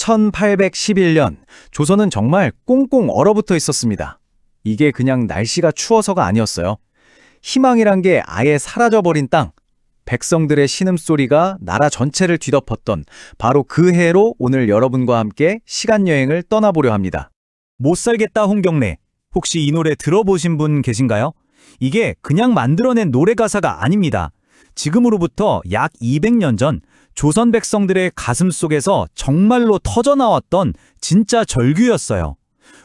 1811년 조선은 정말 꽁꽁 얼어붙어 있었습니다. 이게 그냥 날씨가 추워서가 아니었어요. 희망이란 게 아예 사라져버린 땅, 백성들의 신음소리가 나라 전체를 뒤덮었던 바로 그 해로 오늘 여러분과 함께 시간여행을 떠나보려 합니다. 못 살겠다 홍경래. 혹시 이 노래 들어보신 분 계신가요? 이게 그냥 만들어낸 노래 가사가 아닙니다. 지금으로부터 약 200년 전 조선 백성들의 가슴 속에서 정말로 터져나왔던 진짜 절규였어요.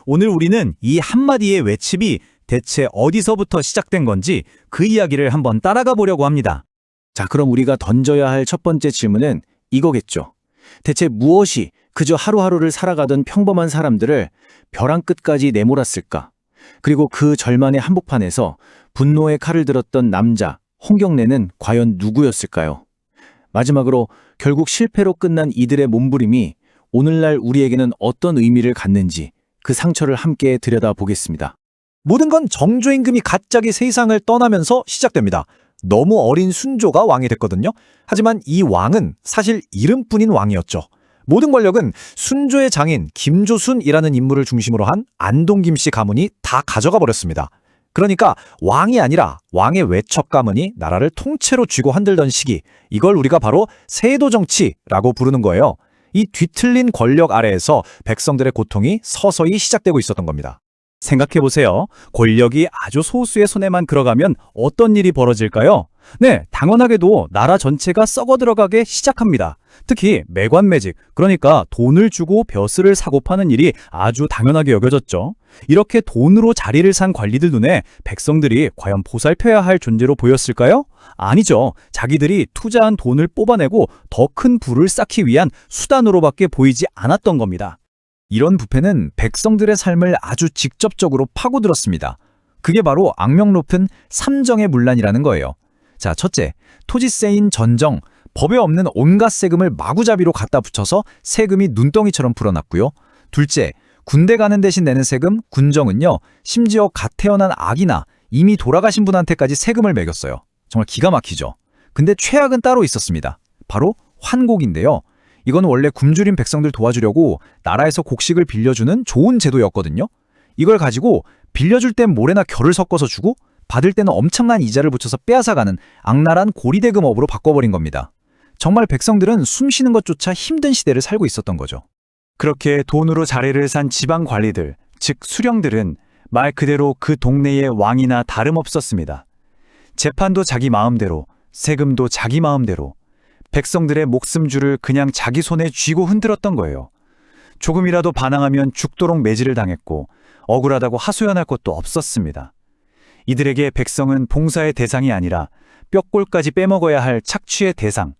오늘 우리는 이 한마디의 외침이 대체 어디서부터 시작된 건지 그 이야기를 한번 따라가 보려고 합니다. 자, 그럼 우리가 던져야 할 첫 번째 질문은 이거겠죠. 대체 무엇이 그저 하루하루를 살아가던 평범한 사람들을 벼랑 끝까지 내몰았을까? 그리고 그 절만의 한복판에서 분노의 칼을 들었던 남자, 홍경래는 과연 누구였을까요? 마지막으로 결국 실패로 끝난 이들의 몸부림이 오늘날 우리에게는 어떤 의미를 갖는지 그 상처를 함께 들여다보겠습니다. 모든 건 정조 임금이 갑자기 세상을 떠나면서 시작됩니다. 너무 어린 순조가 왕이 됐거든요. 하지만 이 왕은 사실 이름뿐인 왕이었죠. 모든 권력은 순조의 장인 김조순이라는 인물을 중심으로 한 안동 김씨 가문이 다 가져가 버렸습니다. 그러니까 왕이 아니라 왕의 외척 가문이 나라를 통째로 쥐고 흔들던 시기, 이걸 우리가 바로 세도 정치라고 부르는 거예요. 이 뒤틀린 권력 아래에서 백성들의 고통이 서서히 시작되고 있었던 겁니다. 생각해보세요. 권력이 아주 소수의 손에만 들어가면 어떤 일이 벌어질까요? 네, 당연하게도 나라 전체가 썩어 들어가게 시작합니다. 특히 매관매직, 그러니까 돈을 주고 벼슬을 사고 파는 일이 아주 당연하게 여겨졌죠. 이렇게 돈으로 자리를 산 관리들 눈에 백성들이 과연 보살펴야 할 존재로 보였을까요? 아니죠. 자기들이 투자한 돈을 뽑아내고 더 큰 부를 쌓기 위한 수단으로밖에 보이지 않았던 겁니다. 이런 부패는 백성들의 삶을 아주 직접적으로 파고들었습니다. 그게 바로 악명 높은 삼정의 문란이라는 거예요. 자, 첫째, 토지세인 전정, 법에 없는 온갖 세금을 마구잡이로 갖다 붙여서 세금이 눈덩이처럼 불어났고요. 둘째, 군대 가는 대신 내는 세금, 군정은요, 심지어 갓 태어난 아기나 이미 돌아가신 분한테까지 세금을 매겼어요. 정말 기가 막히죠. 근데 최악은 따로 있었습니다. 바로 환곡인데요. 이건 원래 굶주린 백성들 도와주려고 나라에서 곡식을 빌려주는 좋은 제도였거든요. 이걸 가지고 빌려줄 땐 모래나 결을 섞어서 주고 받을 때는 엄청난 이자를 붙여서 빼앗아가는 악랄한 고리대금업으로 바꿔버린 겁니다. 정말 백성들은 숨 쉬는 것조차 힘든 시대를 살고 있었던 거죠. 그렇게 돈으로 자리를 산 지방 관리들, 즉 수령들은 말 그대로 그 동네의 왕이나 다름없었습니다. 재판도 자기 마음대로, 세금도 자기 마음대로, 백성들의 목숨줄을 그냥 자기 손에 쥐고 흔들었던 거예요. 조금이라도 반항하면 죽도록 매질을 당했고 억울하다고 하소연할 것도 없었습니다. 이들에게 백성은 봉사의 대상이 아니라 뼈골까지 빼먹어야 할 착취의 대상,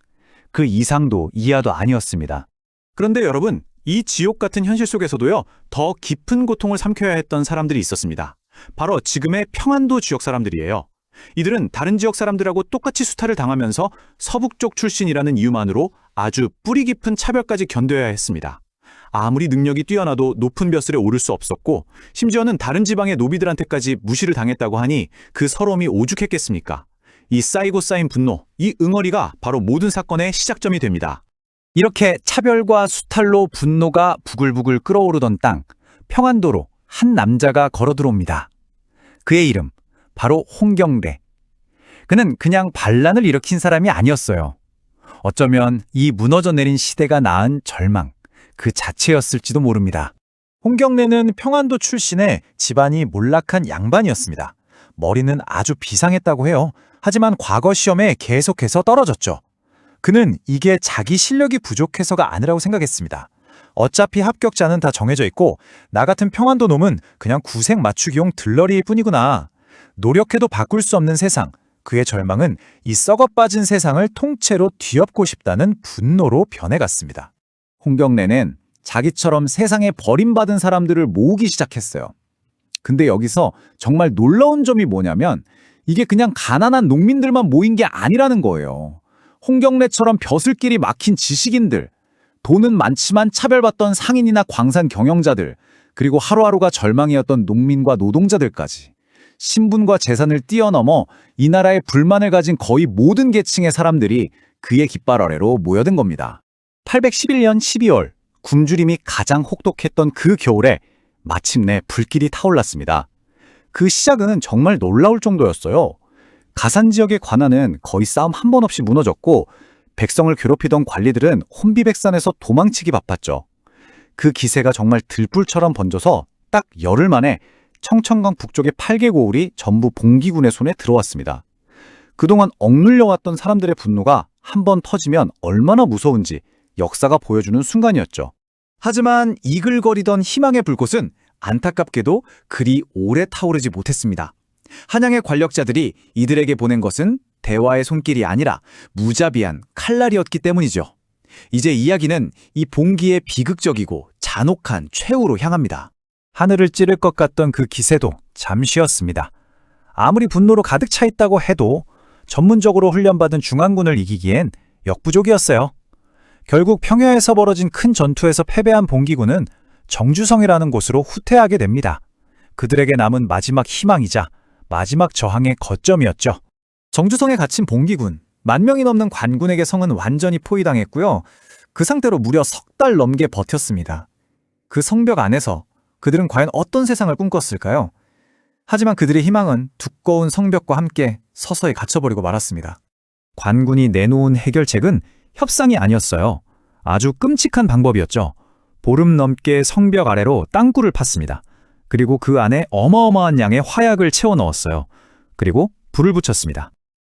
그 이상도 이하도 아니었습니다. 그런데 여러분, 이 지옥 같은 현실 속에서도요, 더 깊은 고통을 삼켜야 했던 사람들이 있었습니다. 바로 지금의 평안도 지역 사람들이에요. 이들은 다른 지역 사람들하고 똑같이 수탈을 당하면서 서북쪽 출신이라는 이유만으로 아주 뿌리 깊은 차별까지 견뎌야 했습니다. 아무리 능력이 뛰어나도 높은 벼슬에 오를 수 없었고, 심지어는 다른 지방의 노비들한테까지 무시를 당했다고 하니 그 서러움이 오죽했겠습니까? 이 쌓이고 쌓인 분노, 이 응어리가 바로 모든 사건의 시작점이 됩니다. 이렇게 차별과 수탈로 분노가 부글부글 끓어오르던 땅, 평안도로 한 남자가 걸어 들어옵니다. 그의 이름, 바로 홍경래. 그는 그냥 반란을 일으킨 사람이 아니었어요. 어쩌면 이 무너져 내린 시대가 낳은 절망, 그 자체였을지도 모릅니다. 홍경래는 평안도 출신의 집안이 몰락한 양반이었습니다. 머리는 아주 비상했다고 해요. 하지만 과거 시험에 계속해서 떨어졌죠. 그는 이게 자기 실력이 부족해서가 아니라고 생각했습니다. 어차피 합격자는 다 정해져 있고 나 같은 평안도 놈은 그냥 구색 맞추기용 들러리일 뿐이구나. 노력해도 바꿀 수 없는 세상, 그의 절망은 이 썩어 빠진 세상을 통째로 뒤엎고 싶다는 분노로 변해갔습니다. 홍경래는 자기처럼 세상에 버림받은 사람들을 모으기 시작했어요. 근데 여기서 정말 놀라운 점이 뭐냐면 이게 그냥 가난한 농민들만 모인 게 아니라는 거예요. 홍경래처럼 벼슬길이 막힌 지식인들, 돈은 많지만 차별받던 상인이나 광산 경영자들, 그리고 하루하루가 절망이었던 농민과 노동자들까지 신분과 재산을 뛰어넘어 이 나라에 불만을 가진 거의 모든 계층의 사람들이 그의 깃발 아래로 모여든 겁니다. 811년 12월 굶주림이 가장 혹독했던 그 겨울에 마침내 불길이 타올랐습니다. 그 시작은 정말 놀라울 정도였어요. 가산 지역의 관할은 거의 싸움 한 번 없이 무너졌고 백성을 괴롭히던 관리들은 혼비백산에서 도망치기 바빴죠. 그 기세가 정말 들불처럼 번져서 딱 열흘 만에 청천강 북쪽의 8개 고을이 전부 봉기군의 손에 들어왔습니다. 그동안 억눌려왔던 사람들의 분노가 한 번 터지면 얼마나 무서운지 역사가 보여주는 순간이었죠. 하지만 이글거리던 희망의 불꽃은 안타깝게도 그리 오래 타오르지 못했습니다. 한양의 관력자들이 이들에게 보낸 것은 대화의 손길이 아니라 무자비한 칼날이었기 때문이죠. 이제 이야기는 이 봉기의 비극적이고 잔혹한 최후로 향합니다. 하늘을 찌를 것 같던 그 기세도 잠시였습니다. 아무리 분노로 가득 차 있다고 해도 전문적으로 훈련받은 중앙군을 이기기엔 역부족이었어요. 결국 평야에서 벌어진 큰 전투에서 패배한 봉기군은 정주성이라는 곳으로 후퇴하게 됩니다. 그들에게 남은 마지막 희망이자 마지막 저항의 거점이었죠. 정주성에 갇힌 봉기군, 10,000명이 넘는 관군에게 성은 완전히 포위당했고요. 그 상태로 무려 석 달 넘게 버텼습니다. 그 성벽 안에서 그들은 과연 어떤 세상을 꿈꿨을까요? 하지만 그들의 희망은 두꺼운 성벽과 함께 서서히 갇혀버리고 말았습니다. 관군이 내놓은 해결책은 협상이 아니었어요. 아주 끔찍한 방법이었죠. 보름 넘게 성벽 아래로 땅굴을 팠습니다. 그리고 그 안에 어마어마한 양의 화약을 채워 넣었어요. 그리고 불을 붙였습니다.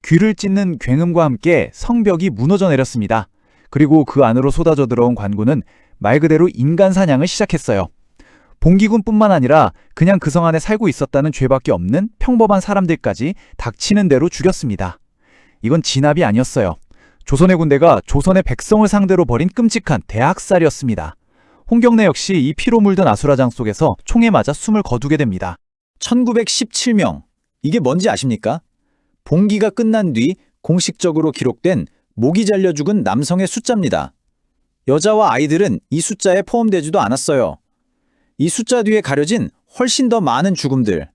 귀를 찢는 굉음과 함께 성벽이 무너져 내렸습니다. 그리고 그 안으로 쏟아져 들어온 관군은 말 그대로 인간 사냥을 시작했어요. 봉기군뿐만 아니라 그냥 그 성 안에 살고 있었다는 죄밖에 없는 평범한 사람들까지 닥치는 대로 죽였습니다. 이건 진압이 아니었어요. 조선의 군대가 조선의 백성을 상대로 벌인 끔찍한 대학살이었습니다. 홍경래 역시 이 피로 물든 아수라장 속에서 총에 맞아 숨을 거두게 됩니다. 1917명. 이게 뭔지 아십니까? 봉기가 끝난 뒤 공식적으로 기록된 목이 잘려 죽은 남성의 숫자입니다. 여자와 아이들은 이 숫자에 포함되지도 않았어요. 이 숫자 뒤에 가려진 훨씬 더 많은 죽음들.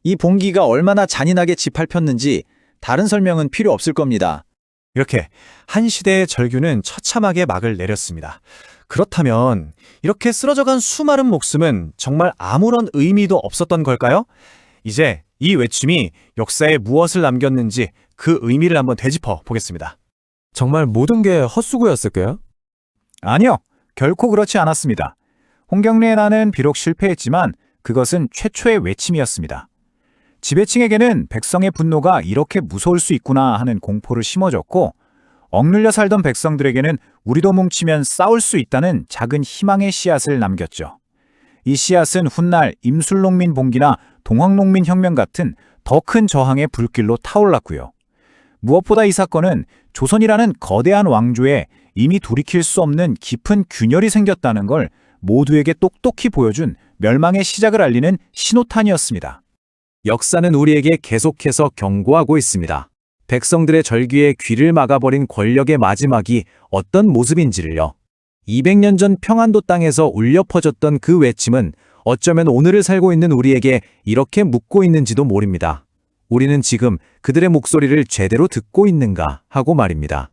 이 봉기가 얼마나 잔인하게 짓밟혔는지 다른 설명은 필요 없을 겁니다. 이렇게 한 시대의 절규는 처참하게 막을 내렸습니다. 그렇다면 이렇게 쓰러져간 수많은 목숨은 정말 아무런 의미도 없었던 걸까요? 이제 이 외침이 역사에 무엇을 남겼는지 그 의미를 한번 되짚어 보겠습니다. 정말 모든 게 헛수고였을까요? 아니요, 결코 그렇지 않았습니다. 홍경래의 난은 비록 실패했지만 그것은 최초의 외침이었습니다. 지배층에게는 백성의 분노가 이렇게 무서울 수 있구나 하는 공포를 심어줬고, 억눌려 살던 백성들에게는 우리도 뭉치면 싸울 수 있다는 작은 희망의 씨앗을 남겼죠. 이 씨앗은 훗날 임술농민 봉기나 동학농민 혁명 같은 더 큰 저항의 불길로 타올랐고요. 무엇보다 이 사건은 조선이라는 거대한 왕조에 이미 돌이킬 수 없는 깊은 균열이 생겼다는 걸 모두에게 똑똑히 보여준 멸망의 시작을 알리는 신호탄이었습니다. 역사는 우리에게 계속해서 경고하고 있습니다. 백성들의 절규에 귀를 막아버린 권력의 마지막이 어떤 모습인지를요. 200년 전 평안도 땅에서 울려 퍼졌던 그 외침은 어쩌면 오늘을 살고 있는 우리에게 이렇게 묻고 있는지도 모릅니다. 우리는 지금 그들의 목소리를 제대로 듣고 있는가 하고 말입니다.